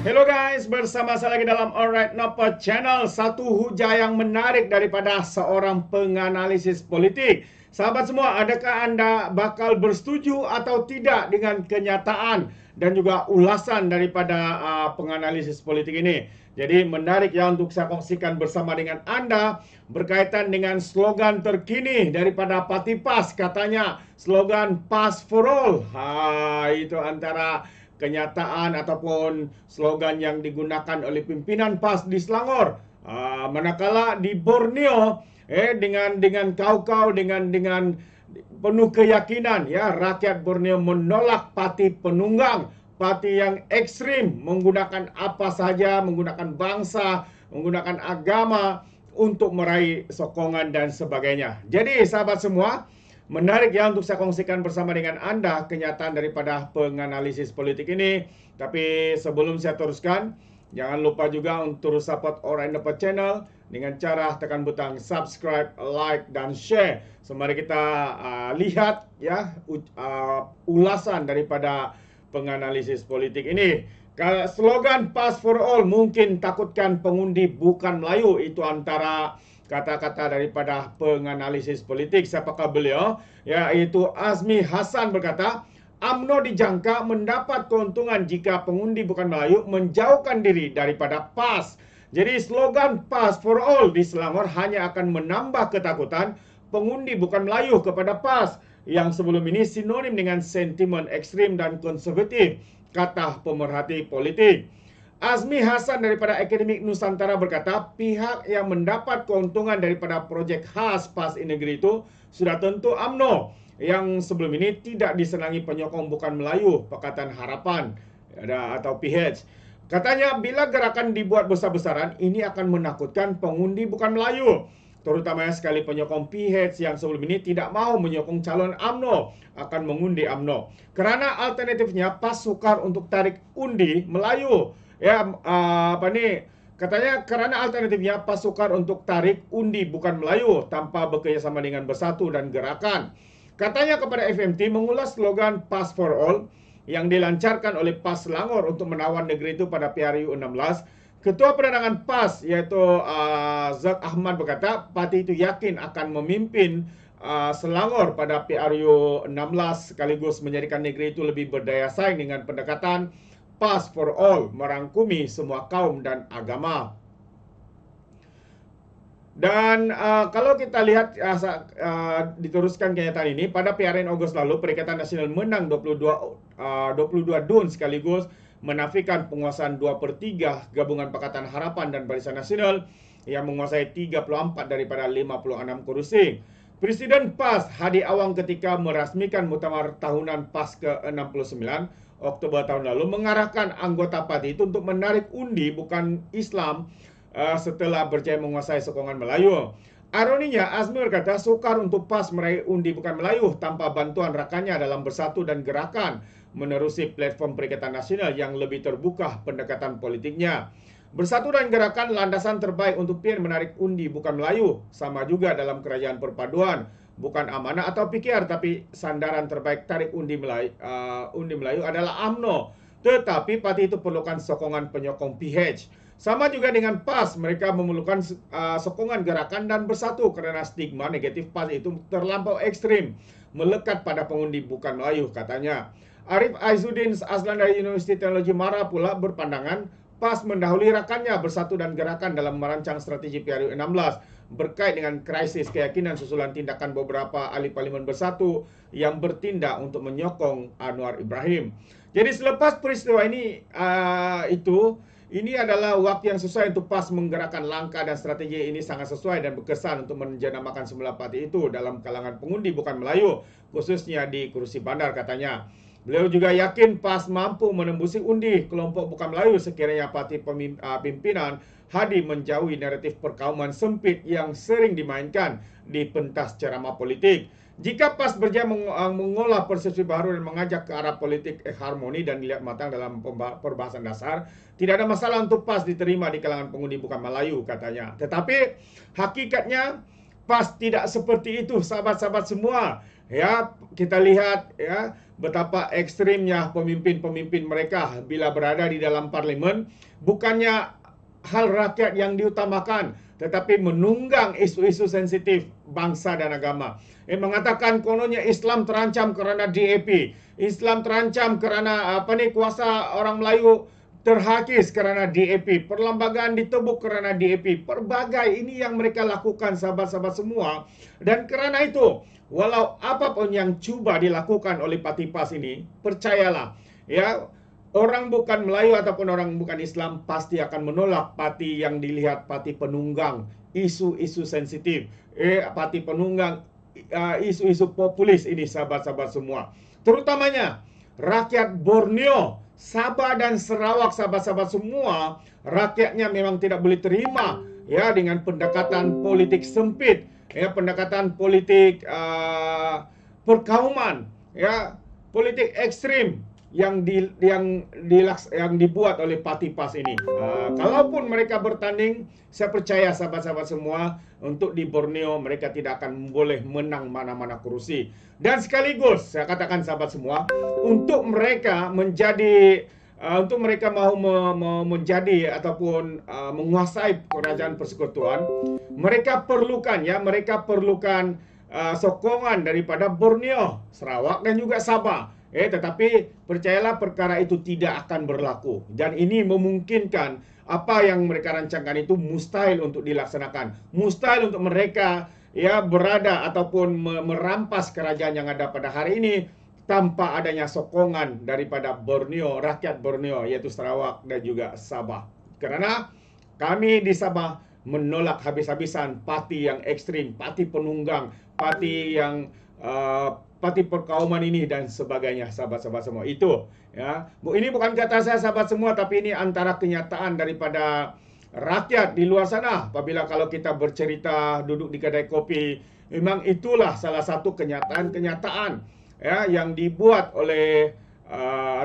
Hello guys, bersama saya lagi dalam Alright Napa Channel. Satu hujah yang menarik daripada seorang penganalisis politik. Sahabat semua, adakah anda bakal bersetuju atau tidak dengan kenyataan dan juga ulasan daripada penganalisis politik ini? Jadi menarik ya untuk saya kongsikan bersama dengan anda berkaitan dengan slogan terkini daripada Parti PAS. Katanya slogan PAS for All. Itu antara kenyataan ataupun slogan yang digunakan oleh pimpinan PAS di Selangor. Manakala di Borneo dengan kau-kau dengan penuh keyakinan ya, rakyat Borneo menolak parti penunggang, parti yang ekstrim, menggunakan apa saja, menggunakan bangsa, menggunakan agama untuk meraih sokongan dan sebagainya. Jadi sahabat semua, menarik ya untuk saya kongsikan bersama dengan anda kenyataan daripada penganalisis politik ini. Tapi sebelum saya teruskan, jangan lupa juga untuk support Alright Napa Channel dengan cara tekan butang subscribe, like, dan share. So, mari kita lihat ya ulasan daripada penganalisis politik ini. Slogan PAS for All, mungkin takutkan pengundi bukan Melayu. Itu antara kata-kata daripada penganalisis politik. Siapakah beliau? Yaitu Azmi Hassan berkata, UMNO dijangka mendapat keuntungan jika pengundi bukan Melayu menjauhkan diri daripada PAS. Jadi slogan PAS for All di Selangor hanya akan menambah ketakutan pengundi bukan Melayu kepada PAS yang sebelum ini sinonim dengan sentimen ekstrim dan konservatif, kata pemerhati politik. Azmi Hassan daripada Akademik Nusantara berkata, pihak yang mendapat keuntungan daripada projek khas PAS Negeri itu sudah tentu UMNO yang sebelum ini tidak disenangi penyokong bukan Melayu, Pakatan Harapan atau PH. Katanya bila gerakan dibuat besar-besaran, ini akan menakutkan pengundi bukan Melayu, terutamanya sekali penyokong PH yang sebelum ini tidak mahu menyokong calon UMNO akan mengundi UMNO. Kerana alternatifnya PAS sukar untuk tarik undi Melayu. Katanya kerana alternatifnya PAS sukar untuk tarik undi bukan Melayu tanpa bekerjasama dengan Bersatu dan Gerakan. Katanya kepada FMT mengulas slogan PAS for All yang dilancarkan oleh PAS Selangor untuk menawan negeri itu pada PRU 16. Ketua Penerangan PAS yaitu Zak Ahmad berkata parti itu yakin akan memimpin Selangor pada PRU 16 sekaligus menjadikan negeri itu lebih berdaya saing dengan pendekatan PAS for All, merangkumi semua kaum dan agama. Dan kalau kita lihat diteruskan kenyataan ini, pada PRN Ogos lalu Perikatan Nasional menang 22 DUN sekaligus menafikan penguasaan 2/3 Gabungan Pakatan Harapan dan Barisan Nasional yang menguasai 34 daripada 56 kursi. Presiden PAS Hadi Awang ketika merasmikan muktamar tahunan PAS ke-69 Oktober tahun lalu mengarahkan anggota parti itu untuk menarik undi bukan Islam setelah berjaya menguasai sokongan Melayu. Ironinya, Azmi berkata sukar untuk PAS meraih undi bukan Melayu tanpa bantuan rakannya dalam Bersatu dan Gerakan menerusi platform Perikatan Nasional yang lebih terbuka pendekatan politiknya. Bersatu dan Gerakan landasan terbaik untuk PN menarik undi bukan Melayu, sama juga dalam kerajaan perpaduan. Bukan amanah atau PKR, tapi sandaran terbaik tarik undi Melayu adalah UMNO. Tetapi parti itu perlukan sokongan penyokong PH. Sama juga dengan PAS, mereka memerlukan sokongan Gerakan dan Bersatu kerana stigma negatif PAS itu terlampau ekstrim, melekat pada pengundi bukan Melayu, katanya. Arif Aizuddin Azlan dari Universiti Teknologi Mara pula berpandangan PAS mendahului rakannya Bersatu dan Gerakan dalam merancang strategi PRU 16 berkait dengan krisis keyakinan susulan tindakan beberapa ahli parlimen Bersatu yang bertindak untuk menyokong Anwar Ibrahim. Jadi selepas peristiwa ini ini adalah waktu yang sesuai untuk PAS menggerakkan langkah dan strategi ini sangat sesuai dan berkesan untuk menjenamakan semula parti itu dalam kalangan pengundi bukan Melayu, khususnya di kursi bandar, katanya. Beliau juga yakin PAS mampu menembusi undi kelompok bukan Melayu sekiranya parti pimpinan Hadi menjauhi naratif perkauman sempit yang sering dimainkan di pentas ceramah politik. Jika PAS berjaya mengolah persepsi baru dan mengajak ke arah politik harmoni dan dilihat matang dalam perbahasan dasar, tidak ada masalah untuk PAS diterima di kalangan pengundi bukan Melayu, katanya. Tetapi hakikatnya PAS tidak seperti itu, sahabat-sahabat semua. Ya, kita lihat ya betapa ekstrimnya pemimpin-pemimpin mereka bila berada di dalam parlimen, bukannya hal rakyat yang diutamakan, tetapi menunggang isu-isu sensitif bangsa dan agama. Mengatakan kononnya Islam terancam kerana DAP, Islam terancam kerana kuasa orang Melayu terhakis kerana DAP, perlembagaan ditebuk kerana DAP, pelbagai ini yang mereka lakukan sahabat-sahabat semua. Dan kerana itu, walau apapun yang cuba dilakukan oleh parti PAS ini, percayalah, ya, orang bukan Melayu ataupun orang bukan Islam pasti akan menolak parti yang dilihat parti penunggang isu-isu sensitif, parti penunggang isu-isu populis ini sahabat-sahabat semua. Terutamanya rakyat Borneo, Sabah dan Sarawak sahabat-sahabat semua, rakyatnya memang tidak boleh terima ya dengan pendekatan politik sempit, ya pendekatan politik perkauman, ya politik ekstrim yang dibuat oleh parti PAS ini. Kalaupun mereka bertanding, saya percaya sahabat-sahabat semua, untuk di Borneo mereka tidak akan boleh menang mana-mana kursi. Dan sekaligus saya katakan sahabat semua, untuk mereka menjadi untuk mereka mahu menjadi ataupun menguasai kerajaan persekutuan, mereka perlukan sokongan daripada Borneo, Sarawak dan juga Sabah. Tetapi percayalah perkara itu tidak akan berlaku. Dan ini memungkinkan apa yang mereka rancangkan itu mustahil untuk dilaksanakan. Mustahil untuk mereka ya berada ataupun merampas kerajaan yang ada pada hari ini tanpa adanya sokongan daripada Borneo, rakyat Borneo, yaitu Sarawak dan juga Sabah. Karena kami di Sabah menolak habis-habisan parti yang ekstrim, parti penunggang, parti yang parti perkauman ini dan sebagainya, sahabat-sahabat semua. Itu ya. Ini bukan kata saya sahabat semua, tapi ini antara kenyataan daripada rakyat di luar sana. Apabila kalau kita bercerita duduk di kedai kopi, memang itulah salah satu kenyataan-kenyataan ya yang dibuat oleh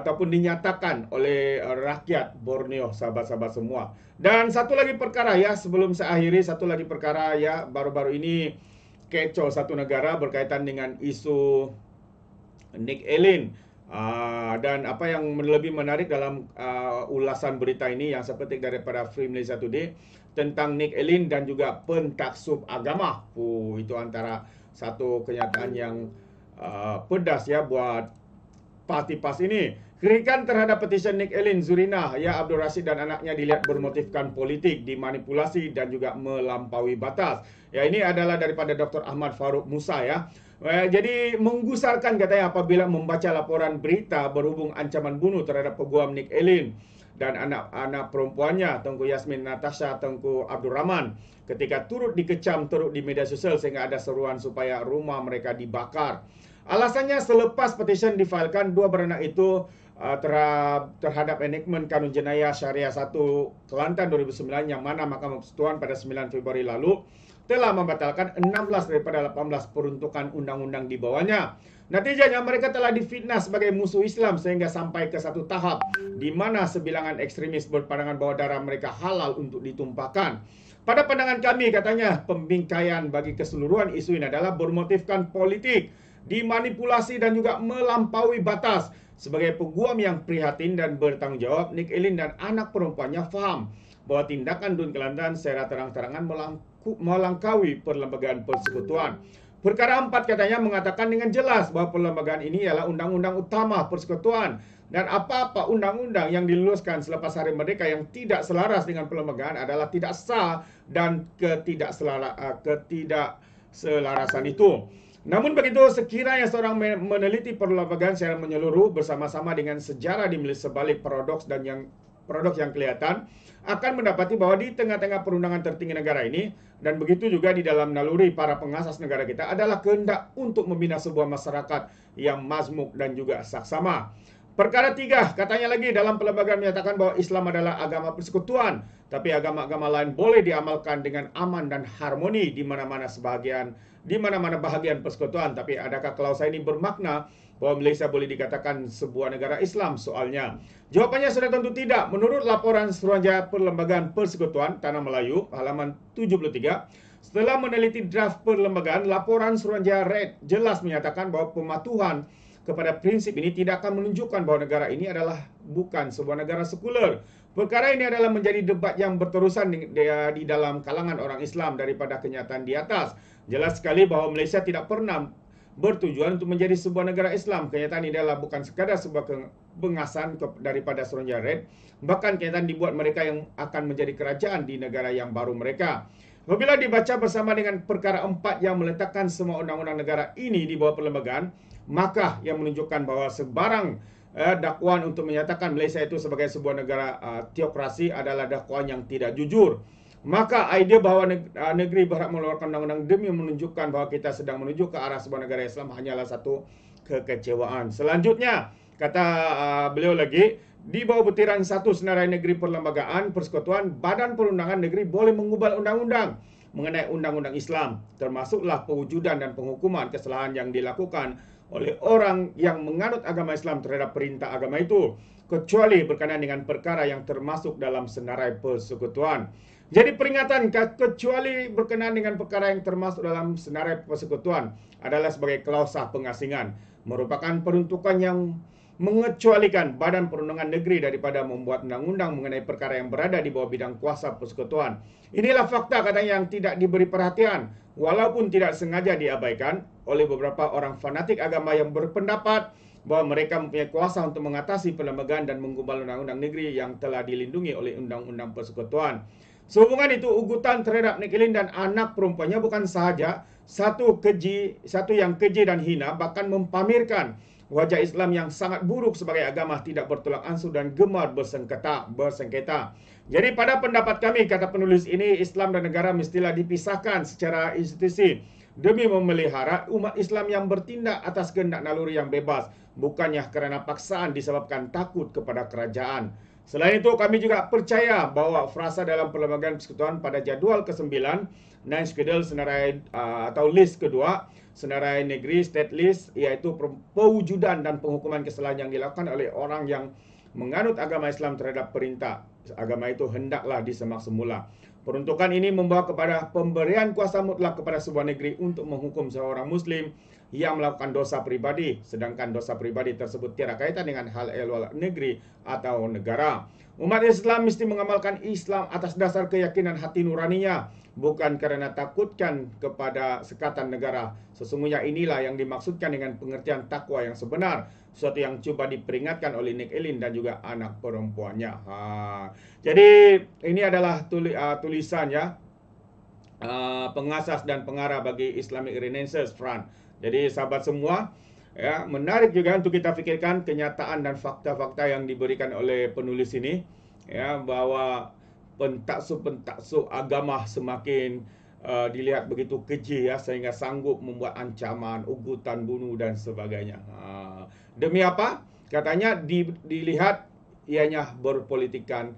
ataupun dinyatakan oleh rakyat Borneo, sahabat-sahabat semua. Dan satu lagi perkara ya, sebelum saya akhiri, satu lagi perkara ya, baru-baru ini kecoh satu negara berkaitan dengan isu Nick Allen. Dan apa yang lebih menarik dalam ulasan berita ini yang saya petik daripada Free Malaysia Today tentang Nick Allen dan juga pentaksub agama. Itu antara satu kenyataan yang pedas ya buat parti PAS ini. Kritikan terhadap petisi Nick Allen, Zurina, ya Abdul Rashid dan anaknya dilihat bermotifkan politik, dimanipulasi dan juga melampaui batas. Ya, ini adalah daripada Dr. Ahmad Farouk Musa ya. Jadi menggusarkan katanya apabila membaca laporan berita berhubung ancaman bunuh terhadap peguam Nick Allen dan anak-anak perempuannya, Tengku Yasmin Natasha, Tengku Abdul Rahman, ketika turut dikecam teruk di media sosial sehingga ada seruan supaya rumah mereka dibakar. Alasannya selepas petisi difailkan, dua beranak itu terhadap enactment Kanun Jenayah Syariah 1 Kelantan 2009 yang mana Mahkamah Persekutuan pada 9 Februari lalu telah membatalkan 16 daripada 18 peruntukan undang-undang di bawahnya. Natijanya mereka telah difitnah sebagai musuh Islam sehingga sampai ke satu tahap di mana sebilangan ekstremis berpandangan bahwa darah mereka halal untuk ditumpahkan. Pada pandangan kami, katanya, pembingkaian bagi keseluruhan isu ini adalah bermotifkan politik, dimanipulasi dan juga melampaui batas. Sebagai peguam yang prihatin dan bertanggung jawab, Nick Allen dan anak perempuannya faham bahwa tindakan Dun Kelantan secara terang-terangan melangkaui perlembagaan persekutuan. Perkara 4 katanya mengatakan dengan jelas bahwa perlembagaan ini ialah undang-undang utama persekutuan dan apa-apa undang-undang yang diluluskan selepas Hari Merdeka yang tidak selaras dengan perlembagaan adalah tidak sah dan ketidakselarasan itu. Namun begitu, sekiranya seorang meneliti perlembagaan secara menyeluruh bersama-sama dengan sejarah di sebalik paradoks yang kelihatan, akan mendapati bahwa di tengah-tengah perundangan tertinggi negara ini, dan begitu juga di dalam naluri para pengasas negara kita, adalah kehendak untuk membina sebuah masyarakat yang mazmuk dan juga saksama. Perkara 3, katanya lagi dalam perlembagaan menyatakan bahwa Islam adalah agama persekutuan, tapi agama-agama lain boleh diamalkan dengan aman dan harmoni di mana-mana bahagian persekutuan. Tapi adakah klausa ini bermakna bahwa Malaysia boleh dikatakan sebuah negara Islam? Soalnya, jawapannya sudah tentu tidak. Menurut laporan Suruhanjaya Perlembagaan Persekutuan Tanah Melayu halaman 73, Setelah meneliti draft perlembagaan, laporan Suruhanjaya Red jelas menyatakan bahawa pematuhan kepada prinsip ini tidak akan menunjukkan bahawa negara ini adalah bukan sebuah negara sekular. Perkara ini adalah menjadi debat yang berterusan di dalam kalangan orang Islam daripada kenyataan di atas. Jelas sekali bahawa Malaysia tidak pernah bertujuan untuk menjadi sebuah negara Islam. Kenyataan ini adalah bukan sekadar sebuah pengasahan daripada Suruhanjaya Red, bahkan kenyataan dibuat mereka yang akan menjadi kerajaan di negara yang baru mereka. Apabila dibaca bersama dengan perkara 4 yang meletakkan semua undang-undang negara ini di bawah perlembagaan, maka yang menunjukkan bahawa sebarang dakwaan untuk menyatakan Malaysia itu sebagai sebuah negara teokrasi adalah dakwaan yang tidak jujur. Maka idea bahawa negeri berhak mengeluarkan undang-undang demi menunjukkan bahawa kita sedang menuju ke arah sebuah negara Islam hanyalah satu kekecewaan. Selanjutnya, kata beliau lagi, di bawah butiran 1 Senarai Negeri Perlembagaan Persekutuan, Badan Perundangan Negeri boleh mengubah undang-undang mengenai undang-undang Islam, termasuklah pewujudan dan penghukuman kesalahan yang dilakukan oleh orang yang menganut agama Islam terhadap perintah agama itu, kecuali berkenaan dengan perkara yang termasuk dalam Senarai Persekutuan. Jadi peringatan kecuali berkenaan dengan perkara yang termasuk dalam Senarai Persekutuan adalah sebagai klausa pengasingan, merupakan peruntukan yang mengecualikan Badan Perundangan Negeri daripada membuat undang-undang mengenai perkara yang berada di bawah bidang kuasa persekutuan. Inilah fakta katanya yang tidak diberi perhatian, walaupun tidak sengaja diabaikan oleh beberapa orang fanatik agama yang berpendapat bahawa mereka mempunyai kuasa untuk mengatasi perlembagaan dan mengubah undang-undang negeri yang telah dilindungi oleh undang-undang persekutuan. Sehubungan itu, ugutan terhadap Nik Eileen dan anak perempuannya bukan sahaja satu yang keji dan hina, bahkan mempamerkan wajah Islam yang sangat buruk sebagai agama tidak bertolak ansur dan gemar bersengketa. Jadi pada pendapat kami, kata penulis ini, Islam dan negara mestilah dipisahkan secara institusi demi memelihara umat Islam yang bertindak atas kehendak naluri yang bebas, bukannya kerana paksaan disebabkan takut kepada kerajaan. Selain itu, kami juga percaya bahawa frasa dalam Perlembagaan Persekutuan pada jadual ke-9, 9 Schedule Senarai atau list kedua, Senarai Negeri State List, iaitu pewujudan dan penghukuman kesalahan yang dilakukan oleh orang yang menganut agama Islam terhadap perintah agama itu hendaklah disemak semula. Peruntukan ini membawa kepada pemberian kuasa mutlak kepada sebuah negeri untuk menghukum seorang Muslim yang melakukan dosa pribadi, sedangkan dosa pribadi tersebut tiada kaitan dengan hal ehwal negeri atau negara. Umat Islam mesti mengamalkan Islam atas dasar keyakinan hati nuraninya, bukan kerana takutkan kepada sekatan negara. Sesungguhnya inilah yang dimaksudkan dengan pengertian takwa yang sebenar, sesuatu yang cuba diperingatkan oleh Nik Eileen dan juga anak perempuannya. Jadi ini adalah tulisan ya, pengasas dan pengarah bagi Islamic Renaissance Front. Jadi sahabat semua, ya, menarik juga untuk kita fikirkan kenyataan dan fakta-fakta yang diberikan oleh penulis ini, ya, bahwa pentaksub agama semakin dilihat begitu keji, ya, sehingga sanggup membuat ancaman, ugutan bunuh dan sebagainya. Demi apa? Katanya dilihat ianya bermotifkan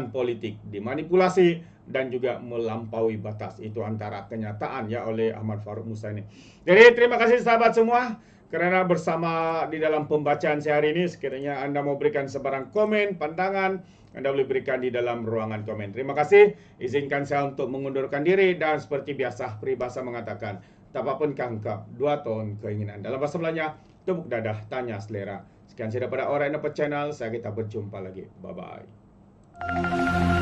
politik, dimanipulasi dan juga melampaui batas. Itu antara kenyataan ya oleh Ahmad Farouk Musa ini. Jadi terima kasih sahabat semua kerana bersama di dalam pembacaan saya hari ini. Sekiranya anda mau berikan sebarang komen, pandangan, anda boleh berikan di dalam ruangan komen. Terima kasih. Izinkan saya untuk mengundurkan diri dan seperti biasa peribahasa mengatakan, tak apapun kangkap, 2 ton keinginan. Dalam bahasa Melayu, tepuk dadah, tanya selera. Sekian saya daripada Alright Nampak Channel. Kita berjumpa lagi. Bye-bye.